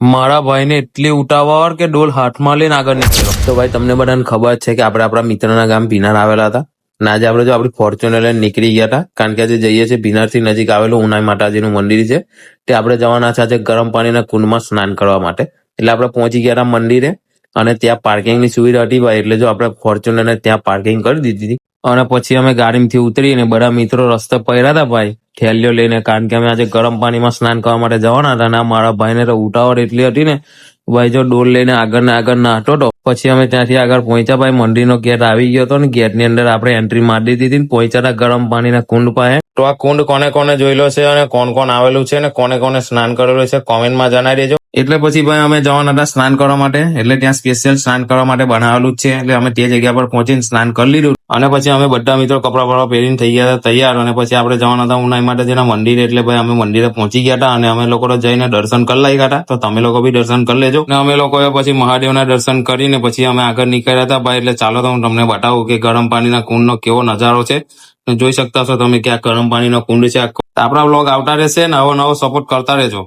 મારા ભાઈને એટલી ઉતાવળ કે ડોલ હાથમાં લઈને આગળ નીકળ્યો. તો ભાઈ તમને બધાને ખબર જ છે કે આપણે આપણા મિત્રના ગામ ભીનાર આવેલા હતા અને આજે આપણે આપણી ફોર્ચ્યુનર લઈને નીકળી ગયા હતા, કારણ કે આજે જઈએ છીએ ભીનારથી નજીક આવેલું ઉનાઈ માતાજીનું મંદિર છે, તે આપણે જવાના છે આજે ગરમ પાણીના કુંડમાં સ્નાન કરવા માટે. એટલે આપણે પહોંચી ગયા હતા મંદિરે અને ત્યાં પાર્કિંગની સુવિધા હતી ભાઈ, એટલે જો આપણે ફોર્ચ્યુનરને ત્યાં પાર્કિંગ કરી દીધી હતી અને પછી અમે ગાડીમાંથી ઉતરીને બધા મિત્રો રસ્તે પડ્યા હતા ભાઈ થેલીઓ લઈને, કારણ કે અમે આજે ગરમ પાણીમાં સ્નાન કરવા માટે જવાના હતા અને મારા ભાઈને તો ઉતાવળ એટલી હતી ને ભાઈ, જો ડોલ લઈને આગળ ને આગળ નાહતો હતો. પછી અમે ત્યાંથી આગળ પહોંચ્યા ભાઈ, મંદિરનો ગેટ આવી ગયો હતો ને ગેટની અંદર આપણે એન્ટ્રી મારી દીધી ને પહોંચ્યા હતા ગરમ પાણીના કુંડ પાસે. તો આ કુંડ કોને કોને જોયેલો છે અને કોણ કોણ આવેલું છે ને કોને કોને સ્નાન કરેલું છે કોમેન્ટમાં જણાવી દેજો. એટલે પછી ભાઈ અમે જવાના હતા સ્નાન કરવા માટે, એટલે ત્યાં સ્પેશિયલ સ્નાન કરવા માટે બનાવેલું જ છે, એટલે અમે તે જગ્યા પર પહોંચીને સ્નાન કરી લીધું અને પછી અમે બધા મિત્રો કપડા બપડા પહેરીને થઈ ગયા હતા તૈયાર અને પછી આપણે જવાના હતા ઉનાઈ માતાજીના મંદિરે. એટલે ભાઈ અમે મંદિરે પહોંચી ગયા હતા અને અમે લોકો જઈને દર્શન કરી લાગ્યા હતા, તો તમે લોકો બી દર્શન કરી લેજો. અને અમે લોકોએ પછી મહાદેવના દર્શન કરીને પછી અમે આગળ નીકળ્યા હતા ભાઈ. એટલે ચાલો તો હું તમને બતાવું કે ગરમ પાણીના કુંડનો કેવો નજારો છે. જોઈ શકતા છો તમે કે આ ગરમ પાણીનો કુંડ છે. આપણા બ્લોગ આવતા રહેશે ને નવો નવો સપોર્ટ કરતા રહેજો.